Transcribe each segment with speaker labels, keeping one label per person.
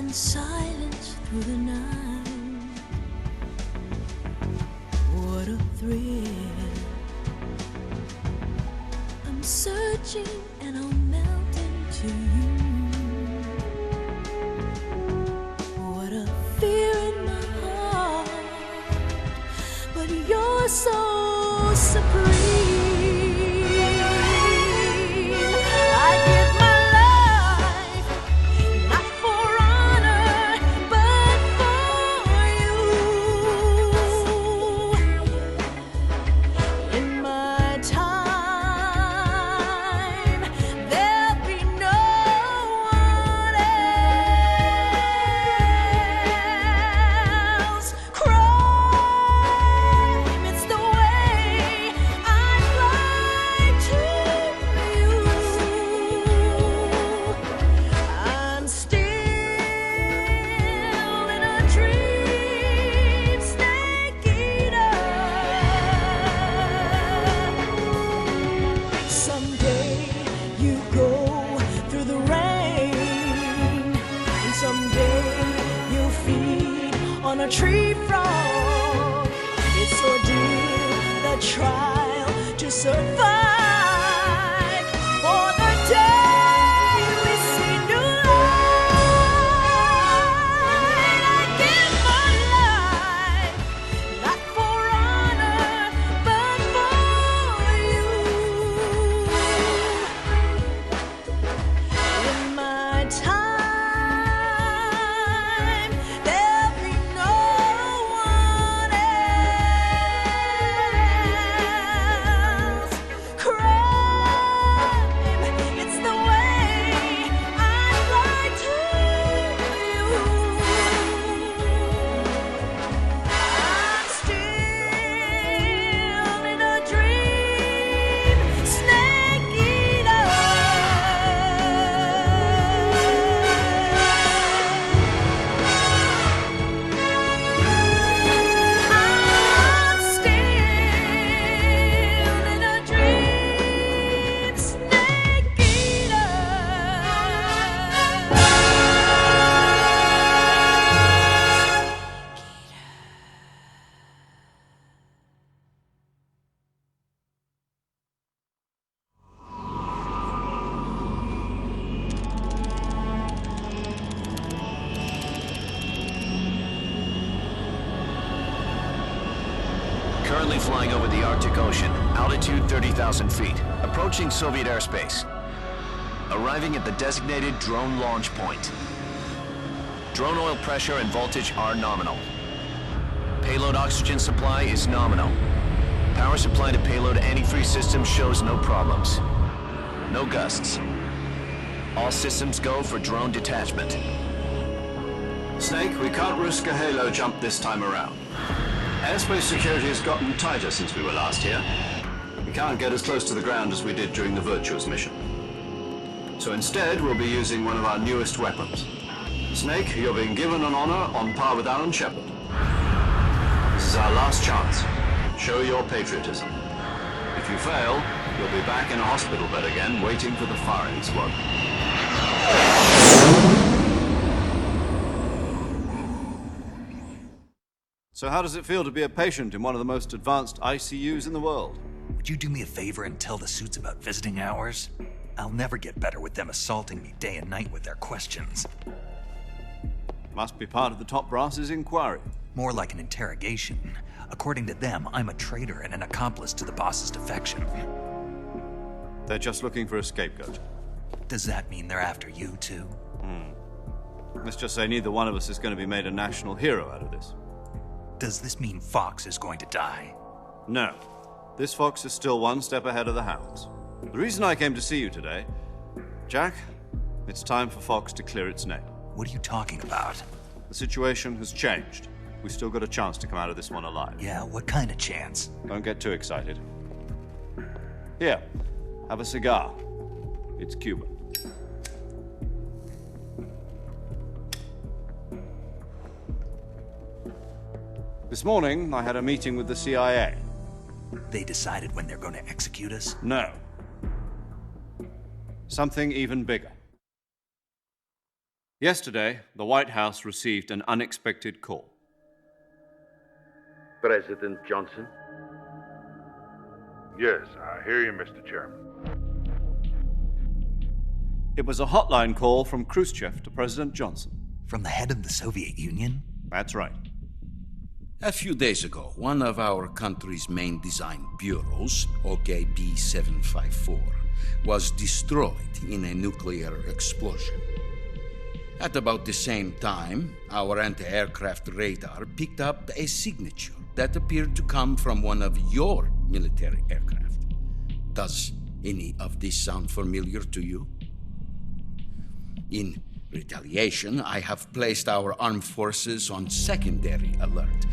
Speaker 1: in silence through the night. What a thrill. I'm searching and I'll melt into you. What a fear in my heart, but you're so supreme. On a tree frog, it's ordeal, the trial to survive. For the day we see new light, I give my life, not for honor, but for you. In my time,
Speaker 2: Currently flying over the Arctic Ocean, altitude 30,000 feet, approaching Soviet airspace. Arriving at the designated drone launch point. Drone oil pressure and voltage are nominal. Payload oxygen supply is nominal. Power supply to payload antifreeze system shows no problems. No gusts. All systems go for drone detachment.
Speaker 3: Snake, we can't risk a halo jump this time around. Airspace security has gotten tighter since we were last here. We can't get as close to the ground as we did during the Virtuous mission. So instead, we'll be using one of our newest weapons. Snake, you're being given an honor on par with Alan Shepard. This is our last chance. Show your patriotism. If you fail, you'll be back in a hospital bed again, waiting for the firing squad.
Speaker 4: So how does it feel to be a patient in one of the most advanced ICUs in the world?
Speaker 5: Would you do me a favor and tell the suits about visiting hours? I'll never get better with them assaulting me day and night with their questions.
Speaker 4: Must be part of the top brass's inquiry.
Speaker 5: More like an interrogation. According to them, I'm a traitor and an accomplice to the boss's defection.
Speaker 4: They're just looking for a scapegoat.
Speaker 5: Does that mean they're after you, too?
Speaker 4: Let's just say neither one of us is going to be made a national hero out of this.
Speaker 5: Does this mean Fox is going to die?
Speaker 4: No. This fox is still one step ahead of the hounds. The reason I came to see you today, Jack, it's time for Fox to clear its name.
Speaker 5: What are you talking about?
Speaker 4: The situation has changed. We've still got a chance to come out of this one alive.
Speaker 5: Yeah, what kind of chance?
Speaker 4: Don't get too excited. Here, have a cigar. It's Cuban. This morning, I had a meeting with the CIA.
Speaker 5: They decided when they're going to execute us?
Speaker 4: No. Something even bigger. Yesterday, the White House received an unexpected call.
Speaker 6: President Johnson?
Speaker 7: Yes, I hear you, Mr. Chairman.
Speaker 4: It was a hotline call from Khrushchev to President Johnson.
Speaker 5: From the head of the Soviet Union?
Speaker 4: That's right.
Speaker 8: A few days ago, one of our country's main design bureaus, OKB 754, was destroyed in a nuclear explosion. At about the same time, our anti-aircraft radar picked up a signature that appeared to come from one of your military aircraft. Does any of this sound familiar to you? In retaliation, I have placed our armed forces on secondary alert.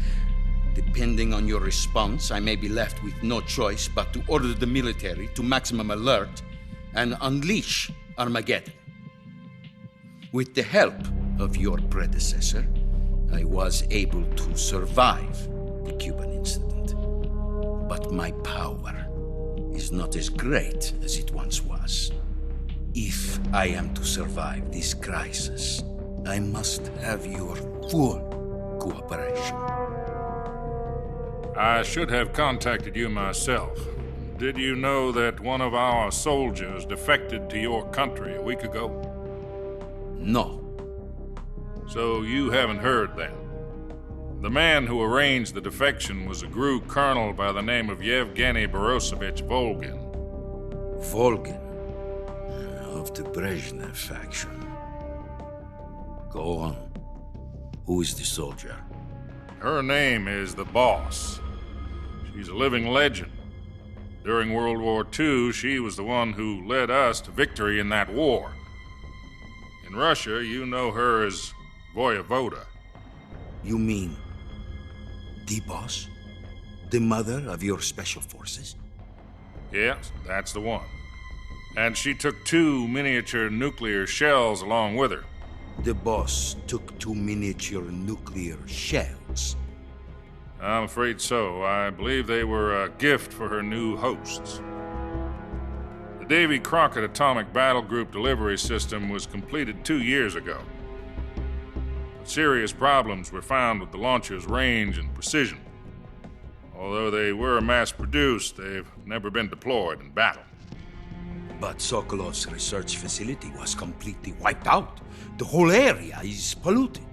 Speaker 8: Depending on your response, I may be left with no choice but to order the military to maximum alert and unleash Armageddon. With the help of your predecessor, I was able to survive the Cuban incident. But my power is not as great as it once was. If I am to survive this crisis, I must have your full cooperation.
Speaker 7: I should have contacted you myself. Did you know that one of our soldiers defected to your country a week ago?
Speaker 8: No.
Speaker 7: So you haven't heard then. The man who arranged the defection was a GRU colonel by the name of Yevgeny Borisovich Volgin.
Speaker 8: Volgin, of the Brezhnev faction. Go on. Who is the soldier?
Speaker 7: Her name is the Boss. She's a living legend. During World War II, she was the one who led us to victory in that war. In Russia, you know her as Voyevoda.
Speaker 8: You mean the Boss? The mother of your special forces?
Speaker 7: Yes, that's the one. And she took 2 miniature nuclear shells along with her.
Speaker 8: The Boss took 2 miniature nuclear shells.
Speaker 7: I'm afraid so. I believe they were a gift for her new hosts. The Davy Crockett Atomic Battle Group delivery system was completed 2 years ago. But serious problems were found with the launcher's range and precision. Although they were mass-produced, they've never been deployed in battle.
Speaker 8: But Sokolov's research facility was completely wiped out. The whole area is polluted.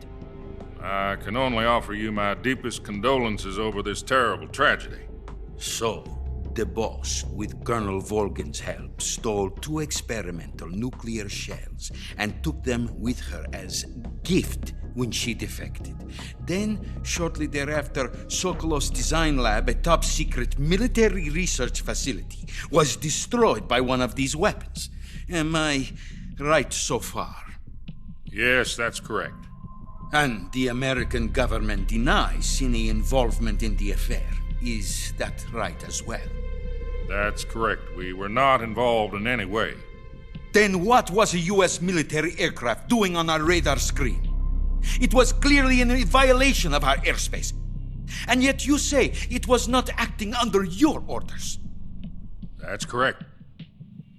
Speaker 7: I can only offer you my deepest condolences over this terrible tragedy.
Speaker 8: So, the Boss, with Colonel Volgin's help, stole 2 experimental nuclear shells and took them with her as gift when she defected. Then, shortly thereafter, Sokolov's design lab, a top-secret military research facility, was destroyed by one of these weapons. Am I right so far?
Speaker 7: Yes, that's correct.
Speaker 8: And the American government denies any involvement in the affair. Is that right as well?
Speaker 7: That's correct. We were not involved in any way.
Speaker 8: Then what was a U.S. military aircraft doing on our radar screen? It was clearly in violation of our airspace. And yet you say it was not acting under your orders.
Speaker 7: That's correct.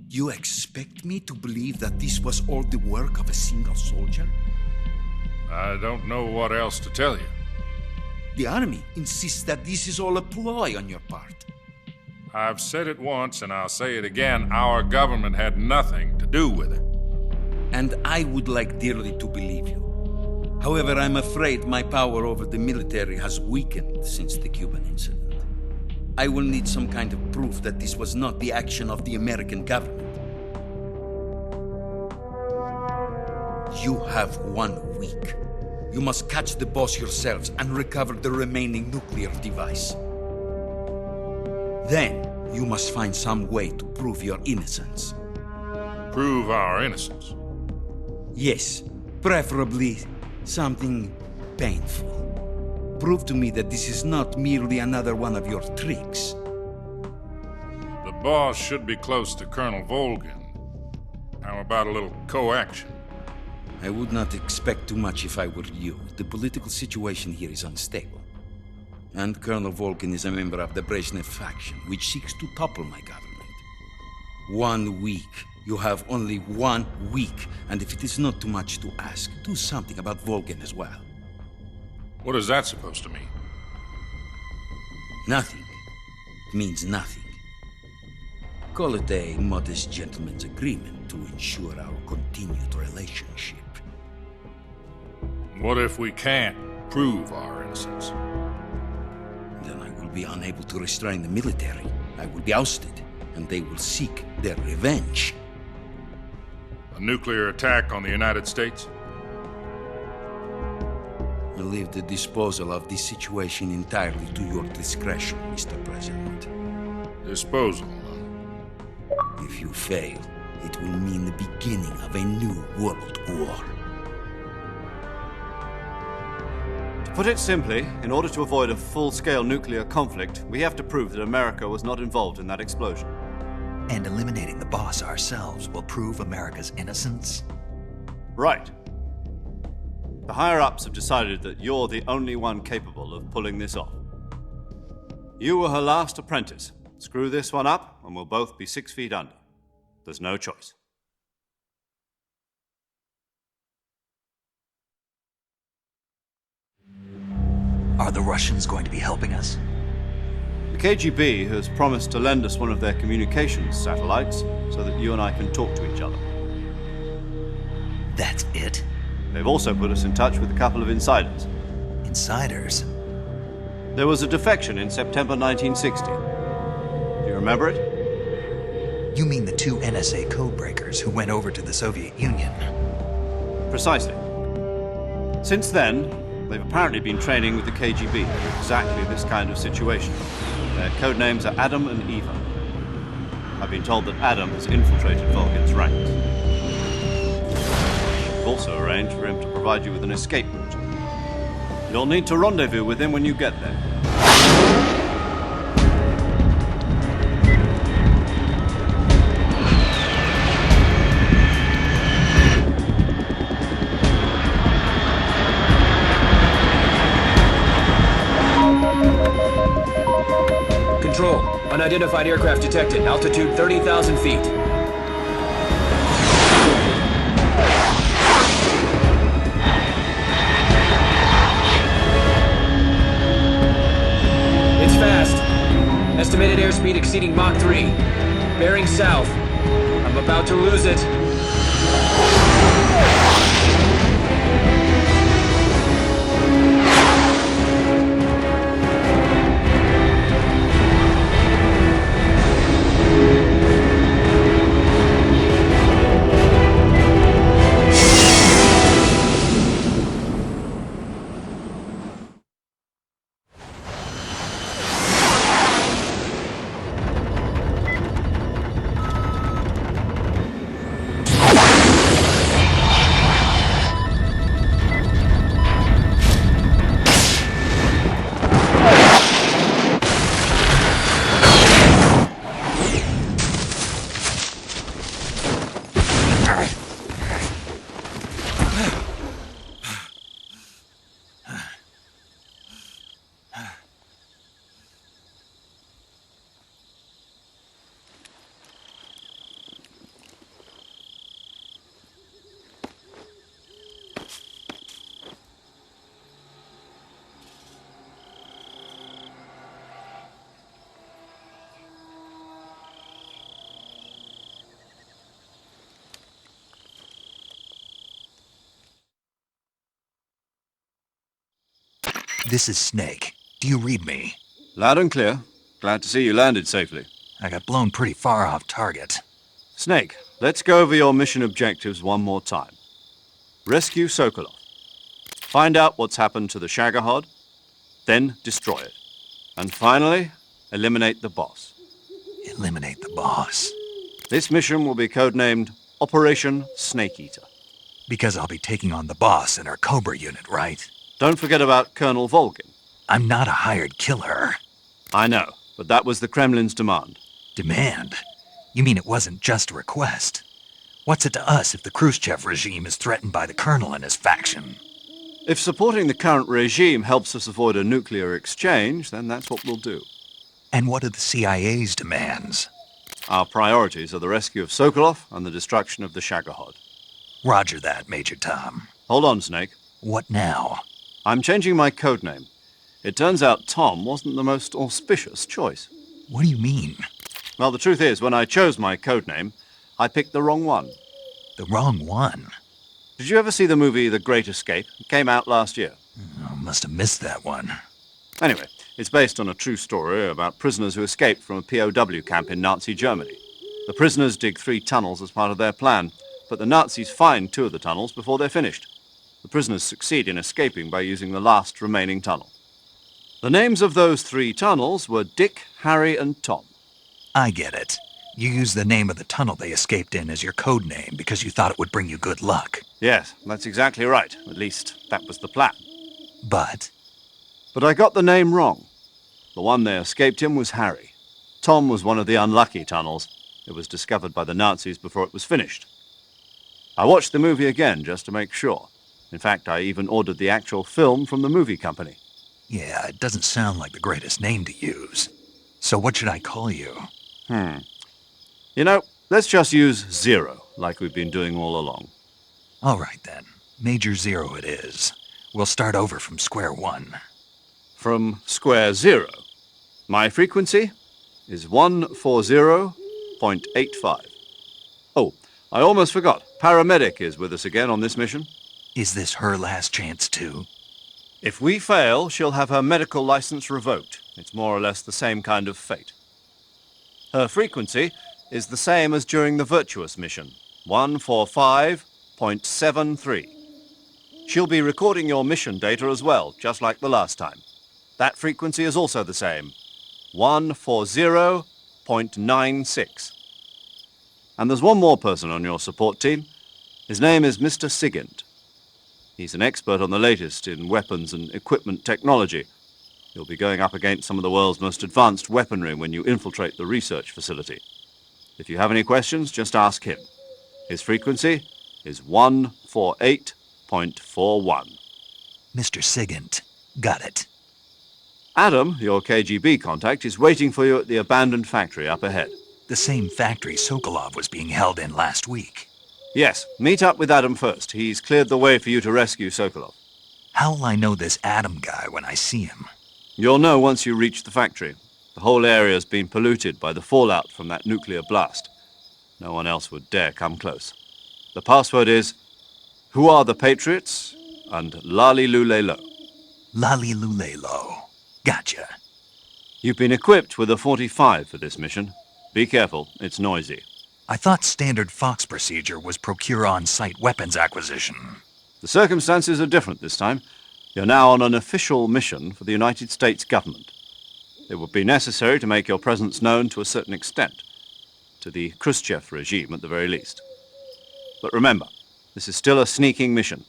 Speaker 8: You expect me to believe that this was all the work of a single soldier?
Speaker 7: I don't know what else to tell you.
Speaker 8: The Army insists that this is all a ploy on your part.
Speaker 7: I've said it once and I'll say it again. Our government had nothing to do with it.
Speaker 8: And I would like dearly to believe you. However, I'm afraid my power over the military has weakened since the Cuban incident. I will need some kind of proof that this was not the action of the American government. You have 1 week. You must catch the Boss yourselves and recover the remaining nuclear device. Then, you must find some way to prove your innocence.
Speaker 7: Prove our innocence.
Speaker 8: Yes, preferably something painful. Prove to me that this is not merely another one of your tricks.
Speaker 7: The Boss should be close to Colonel Volgin. How about a little coaction?
Speaker 8: I would not expect too much if I were you. The political situation here is unstable. And Colonel Volgin is a member of the Brezhnev faction, which seeks to topple my government. 1 week. You have only 1 week. And if it is not too much to ask, do something about Volgin as well.
Speaker 7: What is that supposed to mean?
Speaker 8: Nothing. It means nothing. Call it a modest gentleman's agreement to ensure our continued relationship.
Speaker 7: What if we can't prove our innocence?
Speaker 8: Then I will be unable to restrain the military. I will be ousted, and they will seek their revenge.
Speaker 7: A nuclear attack on the United States?
Speaker 8: I leave the disposal of this situation entirely to your discretion, Mr. President.
Speaker 7: Disposal, huh?
Speaker 8: If you fail, it will mean the beginning of a new world war.
Speaker 4: To put it simply, in order to avoid a full-scale nuclear conflict, we have to prove that America was not involved in that explosion.
Speaker 5: And eliminating the boss ourselves will prove America's innocence?
Speaker 4: Right. The higher-ups have decided that you're the only one capable of pulling this off. You were her last apprentice. Screw this one up, and we'll both be 6 feet under. There's no choice.
Speaker 5: Are the Russians going to be helping us?
Speaker 4: The KGB has promised to lend us one of their communications satellites so that you and I can talk to each other.
Speaker 5: That's it?
Speaker 4: They've also put us in touch with a couple of insiders.
Speaker 5: Insiders?
Speaker 4: There was a defection in September 1960. Do you remember it?
Speaker 5: You mean the 2 NSA codebreakers who went over to the Soviet Union?
Speaker 4: Precisely. Since then, they've apparently been training with the KGB for exactly this kind of situation. Their code names are Adam and Eva. I've been told that Adam has infiltrated Volgin's ranks. We've also arranged for him to provide you with an escape route. You'll need to rendezvous with him when you get there.
Speaker 6: Control. Unidentified aircraft detected. Altitude 30,000 feet. It's fast. Estimated airspeed exceeding Mach 3. Bearing south. I'm about to lose it.
Speaker 5: This is Snake. Do you read me?
Speaker 4: Loud and clear. Glad to see you landed safely.
Speaker 5: I got blown pretty far off target.
Speaker 4: Snake, let's go over your mission objectives one more time. Rescue Sokolov. Find out what's happened to the Shagohod, then destroy it. And finally, eliminate the boss.
Speaker 5: Eliminate the boss.
Speaker 4: This mission will be codenamed Operation Snake Eater.
Speaker 5: Because I'll be taking on the boss in our Cobra unit, right?
Speaker 4: Don't forget about Colonel Volgin.
Speaker 5: I'm not a hired killer.
Speaker 4: I know, but that was the Kremlin's demand.
Speaker 5: Demand? You mean it wasn't just a request? What's it to us if the Khrushchev regime is threatened by the Colonel and his faction?
Speaker 4: If supporting the current regime helps us avoid a nuclear exchange, then that's what we'll do.
Speaker 5: And what are the CIA's demands?
Speaker 4: Our priorities are the rescue of Sokolov and the destruction of the Shagohod.
Speaker 5: Roger that, Major Tom.
Speaker 4: Hold on, Snake.
Speaker 5: What now?
Speaker 4: I'm changing my codename. It turns out Tom wasn't the most auspicious choice.
Speaker 5: What do you mean?
Speaker 4: Well, the truth is, when I chose my codename, I picked the wrong one.
Speaker 5: The wrong one?
Speaker 4: Did you ever see the movie The Great Escape? It came out last year.
Speaker 5: Oh, must have missed that one.
Speaker 4: Anyway, it's based on a true story about prisoners who escaped from a POW camp in Nazi Germany. The prisoners dig 3 tunnels as part of their plan, but the Nazis find 2 of the tunnels before they're finished. The prisoners succeed in escaping by using the last remaining tunnel. The names of those 3 tunnels were Dick, Harry, and Tom.
Speaker 5: I get it. You used the name of the tunnel they escaped in as your code name because you thought it would bring you good luck.
Speaker 4: Yes, that's exactly right. At least, that was the plan.
Speaker 5: But
Speaker 4: But I got the name wrong. The one they escaped in was Harry. Tom was one of the unlucky tunnels. It was discovered by the Nazis before it was finished. I watched the movie again just to make sure. In fact, I even ordered the actual film from the movie company.
Speaker 5: yeah, it doesn't sound like the greatest name to use. So what should I call you?
Speaker 4: You know, let's just use Zero, like we've been doing all along.
Speaker 5: All right then. Major Zero it is. We'll start over from square one.
Speaker 4: From square zero. My frequency is 140.85. Oh, I almost forgot. Paramedic is with us again on this mission.
Speaker 5: Is this her last chance too?
Speaker 4: If we fail, she'll have her medical license revoked. It's more or less the same kind of fate. Her frequency is the same as during the Virtuous mission, 145.73. She'll be recording your mission data as well, just like the last time. That frequency is also the same, 140.96. And there's one more person on your support team. His name is Mr. Sigint. He's an expert on the latest in weapons and equipment technology. You'll be going up against some of the world's most advanced weaponry when you infiltrate the research facility. If you have any questions, just ask him. His frequency is 148.41.
Speaker 5: Mr. Sigint. Got it.
Speaker 4: Adam, your KGB contact, is waiting for you at the abandoned factory up ahead.
Speaker 5: The same factory Sokolov was being held in last week.
Speaker 4: Yes, meet up with Adam first. He's cleared the way for you to rescue Sokolov.
Speaker 5: How will I know this Adam guy when I see him?
Speaker 4: You'll know once you reach the factory. The whole area's been polluted by the fallout from that nuclear blast. No one else would dare come close. The password is, "Who are the Patriots?" and "Lali Lule Lo."
Speaker 5: Lali Lulelo. Gotcha.
Speaker 4: You've been equipped with a 45 for this mission. Be careful, it's noisy.
Speaker 5: I thought standard Fox procedure was procure on-site weapons acquisition.
Speaker 4: The circumstances are different this time. You're now on an official mission for the United States government. It would be necessary to make your presence known to a certain extent, to the Khrushchev regime at the very least. But remember, this is still a sneaking mission.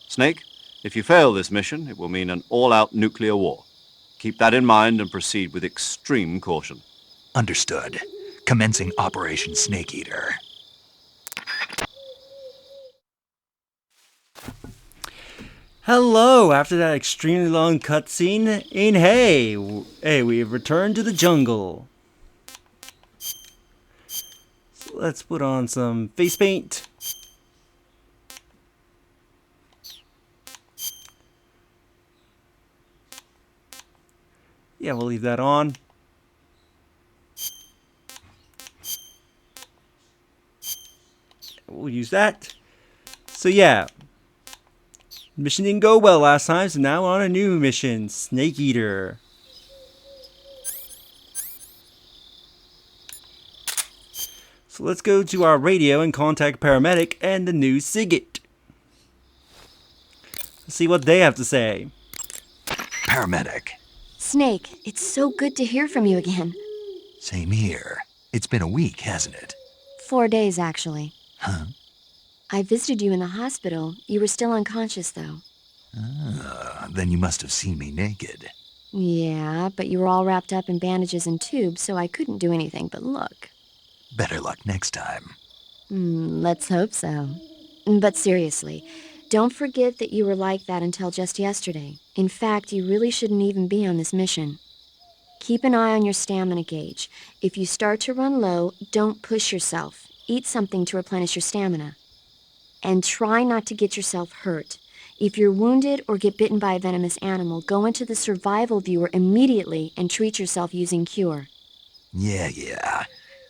Speaker 4: Snake, if you fail this mission, it will mean an all-out nuclear war. Keep that in mind and proceed with extreme caution.
Speaker 5: Understood. Commencing Operation Snake Eater.
Speaker 9: Hello, after that extremely long cutscene, in Hey, we have returned to the jungle. So let's put on some face paint. Yeah, we'll leave that on. We'll use that. So yeah. Mission didn't go well last time, so now we're on a new mission, Snake Eater. So let's go to our radio and contact Paramedic and the new Sigint. Let's see what they have to say.
Speaker 5: Paramedic.
Speaker 10: Snake, it's so good to hear from you again.
Speaker 5: Same here. It's been a week, hasn't it?
Speaker 10: 4 days, actually.
Speaker 5: Huh?
Speaker 10: I visited you in the hospital. You were still unconscious, though.
Speaker 5: Then you must have seen me naked.
Speaker 10: Yeah, but you were all wrapped up in bandages and tubes, so I couldn't do anything but look.
Speaker 5: Better luck next time.
Speaker 10: Let's hope so. But seriously, don't forget that you were like that until just yesterday. In fact, you really shouldn't even be on this mission. Keep an eye on your stamina gauge. If you start to run low, don't push yourself. Eat something to replenish your stamina. And try not to get yourself hurt. If you're wounded or get bitten by a venomous animal, go into the survival viewer immediately and treat yourself using Cure.
Speaker 5: Yeah.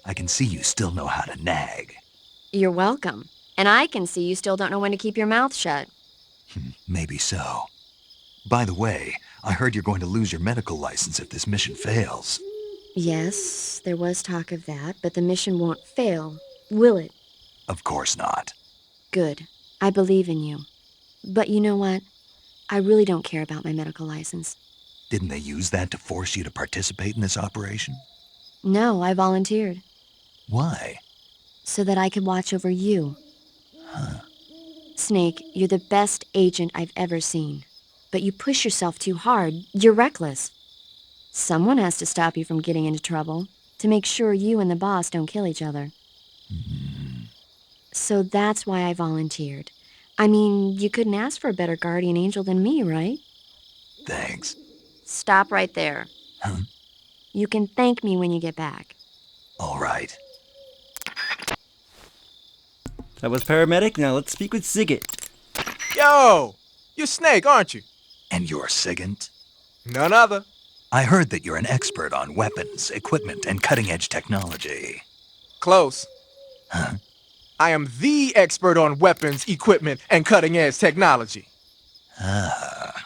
Speaker 5: I can see you still know how to nag.
Speaker 10: You're welcome. And I can see you still don't know when to keep your mouth shut.
Speaker 5: Maybe so. By the way, I heard you're going to lose your medical license if this mission fails.
Speaker 10: Yes, there was talk of that, but the mission won't fail, will it?
Speaker 5: Of course not.
Speaker 10: Good. I believe in you. But you know what? I really don't care about my medical license.
Speaker 5: Didn't they use that to force you to participate in this operation?
Speaker 10: No, I volunteered.
Speaker 5: Why?
Speaker 10: So that I could watch over you.
Speaker 5: Huh.
Speaker 10: Snake, you're the best agent I've ever seen. But you push yourself too hard. You're reckless. Someone has to stop you from getting into trouble, to make sure you and the boss don't kill each other. So that's why I volunteered. I mean, you couldn't ask for a better guardian angel than me, right?
Speaker 5: Thanks.
Speaker 10: Stop right there.
Speaker 5: Huh?
Speaker 10: You can thank me when you get back.
Speaker 5: All right.
Speaker 9: That was Paramedic. Now let's speak with Sigint.
Speaker 11: Yo! You're Snake, aren't you?
Speaker 5: And you're Sigint?
Speaker 11: None other.
Speaker 5: I heard that you're an expert on weapons, equipment, and cutting-edge technology.
Speaker 11: Close.
Speaker 5: Huh?
Speaker 11: I am the expert on weapons, equipment, and cutting-edge technology.
Speaker 5: Ah.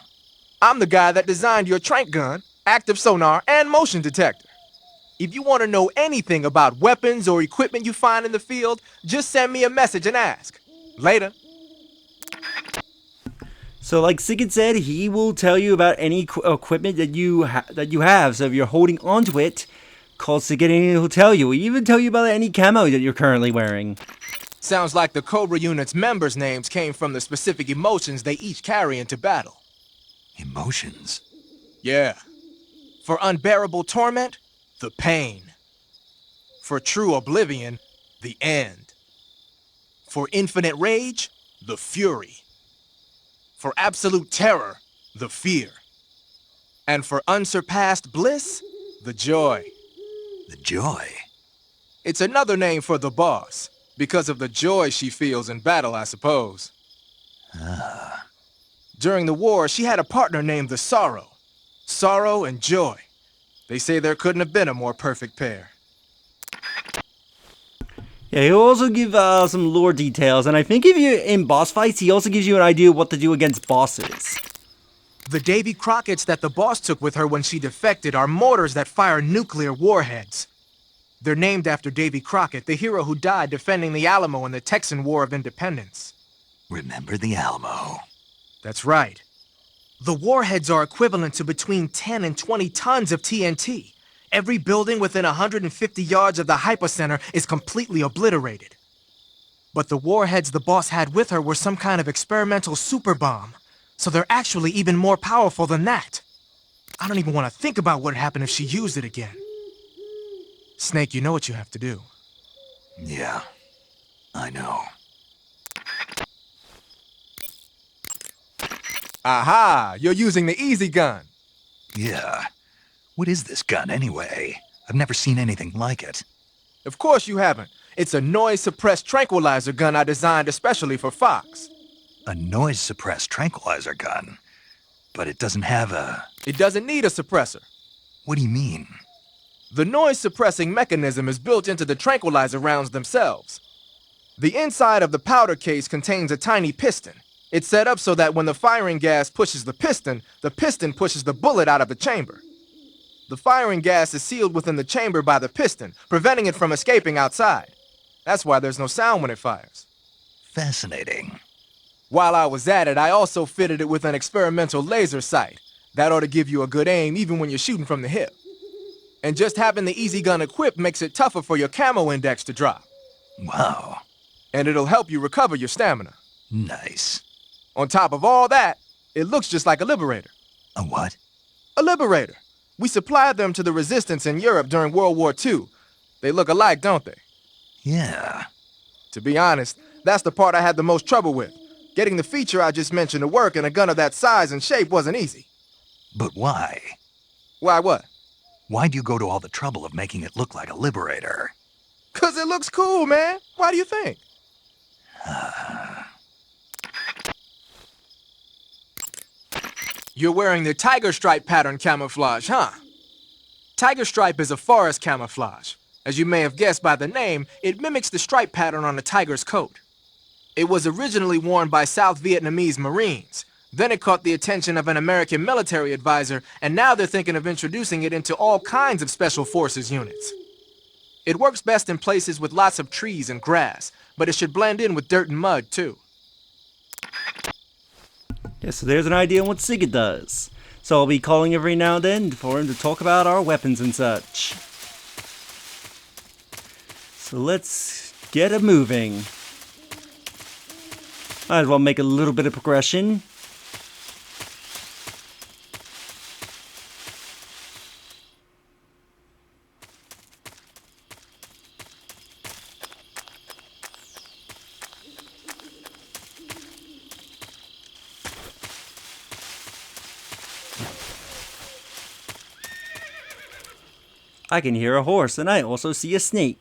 Speaker 11: I'm the guy that designed your trank gun, active sonar, and motion detector. If you want to know anything about weapons or equipment you find in the field, just send me a message and ask. Later.
Speaker 9: So, like Sigint said, he will tell you about any equipment that you have. So if you're holding onto it, call Sigint and he'll tell you. He'll even tell you about any camo that you're currently wearing.
Speaker 11: Sounds like the Cobra unit's members' names came from the specific emotions they each carry into battle.
Speaker 5: Emotions?
Speaker 11: Yeah. For unbearable torment, the pain. For true oblivion, the end. For infinite rage, the fury. For absolute terror, the fear. And for unsurpassed bliss, the joy.
Speaker 5: The joy?
Speaker 11: It's another name for the boss, because of the joy she feels in battle, I suppose.
Speaker 5: Ah.
Speaker 11: During the war, she had a partner named the Sorrow. Sorrow and joy. They say there couldn't have been a more perfect pair.
Speaker 9: Yeah, he'll also give some lore details, and I think if you're in boss fights, he also gives you an idea of what to do against bosses.
Speaker 11: The Davy Crockett's that the boss took with her when she defected are mortars that fire nuclear warheads. They're named after Davy Crockett, the hero who died defending the Alamo in the Texan War of Independence.
Speaker 5: Remember the Alamo.
Speaker 11: That's right. The warheads are equivalent to between 10 and 20 tons of TNT. Every building within 150 yards of the hypocenter is completely obliterated. But the warheads the boss had with her were some kind of experimental super bomb, so they're actually even more powerful than that. I don't even want to think about what would happen if she used it again. Snake, you know what you have to do.
Speaker 5: Yeah, I know.
Speaker 11: Aha! You're using the easy gun.
Speaker 5: Yeah. What is this gun, anyway? I've never seen anything like it.
Speaker 11: Of course you haven't. It's a noise-suppressed tranquilizer gun I designed especially for Fox.
Speaker 5: A noise-suppressed tranquilizer gun? But it doesn't have a...
Speaker 11: It doesn't need a suppressor.
Speaker 5: What do you mean?
Speaker 11: The noise-suppressing mechanism is built into the tranquilizer rounds themselves. The inside of the powder case contains a tiny piston. It's set up so that when the firing gas pushes the piston pushes the bullet out of the chamber. The firing gas is sealed within the chamber by the piston, preventing it from escaping outside. That's why there's no sound when it fires.
Speaker 5: Fascinating.
Speaker 11: While I was at it, I also fitted it with an experimental laser sight. That ought to give you a good aim even when you're shooting from the hip. And just having the easy gun equipped makes it tougher for your camo index to drop.
Speaker 5: Wow.
Speaker 11: And it'll help you recover your stamina.
Speaker 5: Nice.
Speaker 11: On top of all that, it looks just like a Liberator.
Speaker 5: A what?
Speaker 11: A Liberator. We supplied them to the resistance in Europe during World War II. They look alike, don't they?
Speaker 5: Yeah.
Speaker 11: To be honest, that's the part I had the most trouble with. Getting the feature I just mentioned to work in a gun of that size and shape wasn't easy.
Speaker 5: But why?
Speaker 11: Why what?
Speaker 5: Why'd you go to all the trouble of making it look like a liberator?
Speaker 11: 'Cause it looks cool, man. Why do you think? You're wearing the tiger stripe pattern camouflage, huh? Tiger stripe is a forest camouflage. As you may have guessed by the name, it mimics the stripe pattern on a tiger's coat. It was originally worn by South Vietnamese Marines. Then it caught the attention of an American military advisor, and now they're thinking of introducing it into all kinds of Special Forces units. It works best in places with lots of trees and grass, but it should blend in with dirt and mud, too.
Speaker 9: Yeah, so there's an idea on what Sigurd does. So I'll be calling every now and then for him to talk about our weapons and such. So let's get it moving. Might as well make a little bit of progression. I can hear a horse, and I also see a snake.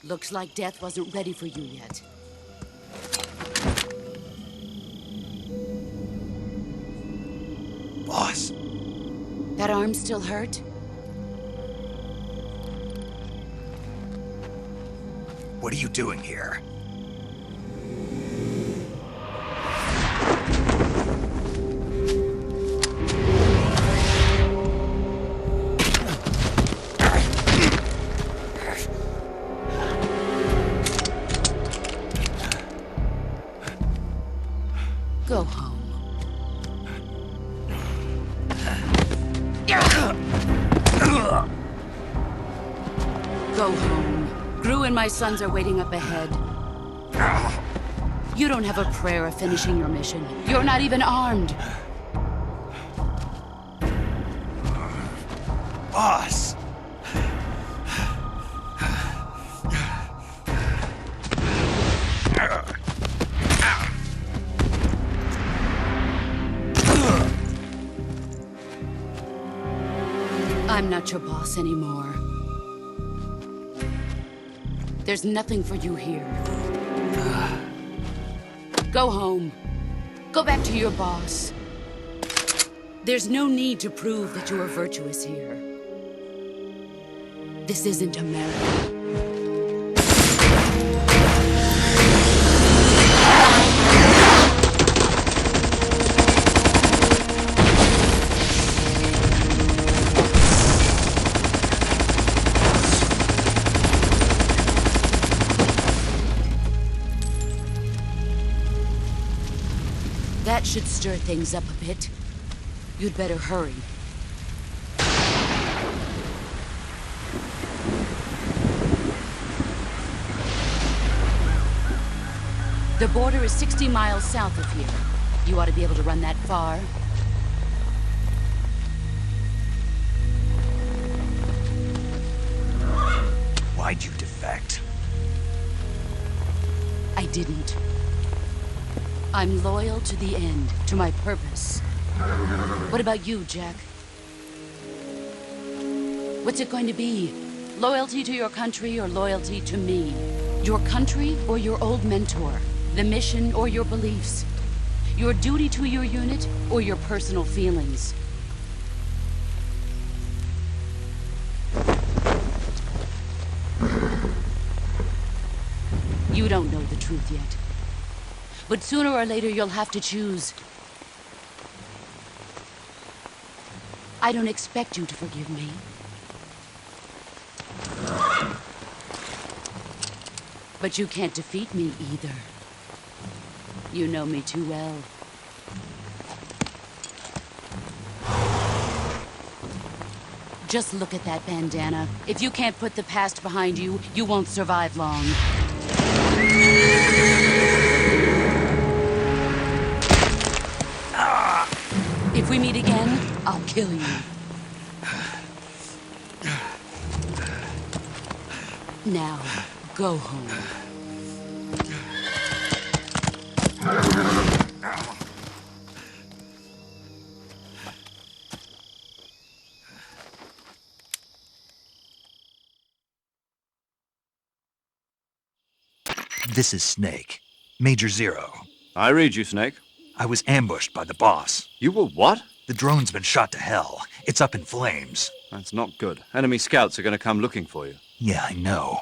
Speaker 12: Looks like death wasn't ready for you yet.
Speaker 5: Boss.
Speaker 12: That arm still hurt?
Speaker 5: What are you doing here?
Speaker 12: Go home. Go home. Gru and my sons are waiting up ahead. You don't have a prayer of finishing your mission. You're not even armed.
Speaker 5: Boss!
Speaker 12: I'm not your boss anymore. There's nothing for you here. Go home. Go back to your boss. There's no need to prove that you are virtuous here. This isn't America. That should stir things up a bit. You'd better hurry. The border is 60 miles south of here. You ought to be able to run that far.
Speaker 5: Why'd you defect?
Speaker 12: I didn't. I'm loyal to the end, to my purpose. What about you, Jack? What's it going to be? Loyalty to your country or loyalty to me? Your country or your old mentor? The mission or your beliefs? Your duty to your unit or your personal feelings? You don't know the truth yet. But sooner or later, you'll have to choose. I don't expect you to forgive me. But you can't defeat me either. You know me too well. Just look at that bandana. If you can't put the past behind you, you won't survive long. If we meet again, I'll kill you. Now, go home.
Speaker 5: This is Snake. Major Zero.
Speaker 4: I read you, Snake.
Speaker 5: I was ambushed by the boss.
Speaker 4: You were what?
Speaker 5: The drone's been shot to hell. It's up in flames.
Speaker 4: That's not good. Enemy scouts are going to come looking for you.
Speaker 5: Yeah, I know.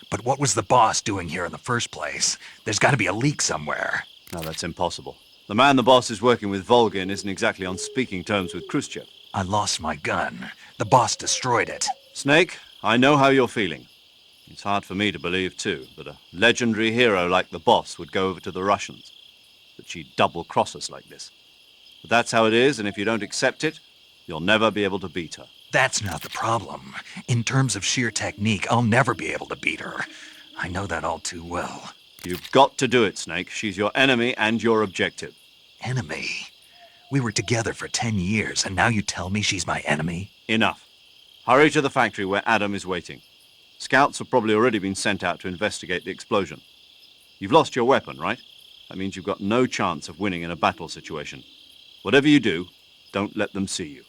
Speaker 5: But what was the boss doing here in the first place? There's got to be a leak somewhere.
Speaker 4: No, that's impossible. The man the boss is working with, Volgin, isn't exactly on speaking terms with Khrushchev.
Speaker 5: I lost my gun. The boss destroyed it.
Speaker 4: Snake, I know how you're feeling. It's hard for me to believe, too, that a legendary hero like the boss would go over to the Russians. That she'd double-cross us like this. But that's how it is, and if you don't accept it, you'll never be able to beat her.
Speaker 5: That's not the problem. In terms of sheer technique, I'll never be able to beat her. I know that all too well.
Speaker 4: You've got to do it, Snake. She's your enemy and your objective.
Speaker 5: Enemy? We were together for 10 years, and now you tell me she's my enemy?
Speaker 4: Enough. Hurry to the factory where Adam is waiting. Scouts have probably already been sent out to investigate the explosion. You've lost your weapon, right? That means you've got no chance of winning in a battle situation. Whatever you do, don't let them see you.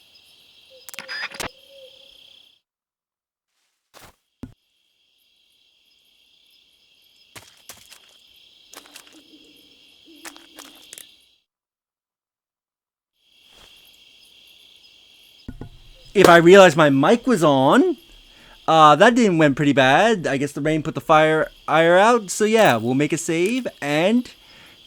Speaker 9: If I realized my mic was on, that didn't went pretty bad. I guess the rain put the fire out. So yeah, we'll make a save, and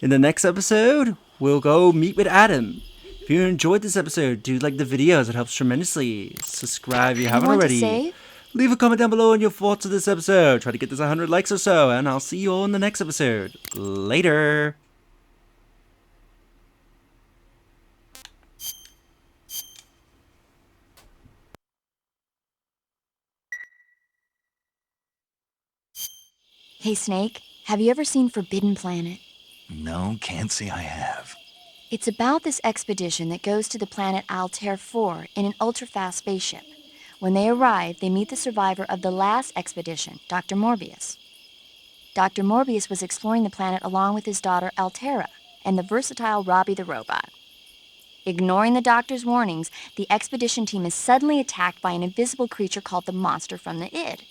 Speaker 9: in the next episode, we'll go meet with Adam. If you enjoyed this episode, do like the videos. It helps tremendously. Subscribe if you haven't already.
Speaker 10: Save?
Speaker 9: Leave a comment down below on your thoughts of this episode. Try to get this 100 likes or so, and I'll see you all in the next episode. Later.
Speaker 10: Hey, Snake, have you ever seen Forbidden Planet?
Speaker 5: No, can't say I have.
Speaker 10: It's about this expedition that goes to the planet Altair 4 in an ultra-fast spaceship. When they arrive, they meet the survivor of the last expedition, Dr. Morbius. Dr. Morbius was exploring the planet along with his daughter Altera and the versatile Robbie the robot. Ignoring the doctor's warnings, the expedition team is suddenly attacked by an invisible creature called the Monster from the Id.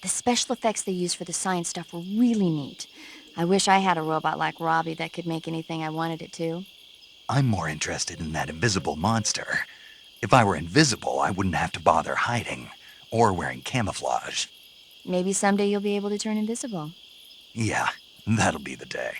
Speaker 10: The special effects they used for the science stuff were really neat. I wish I had a robot like Robbie that could make anything I wanted it to.
Speaker 5: I'm more interested in that invisible monster. If I were invisible, I wouldn't have to bother hiding or wearing camouflage.
Speaker 10: Maybe someday you'll be able to turn invisible.
Speaker 5: Yeah, that'll be the day.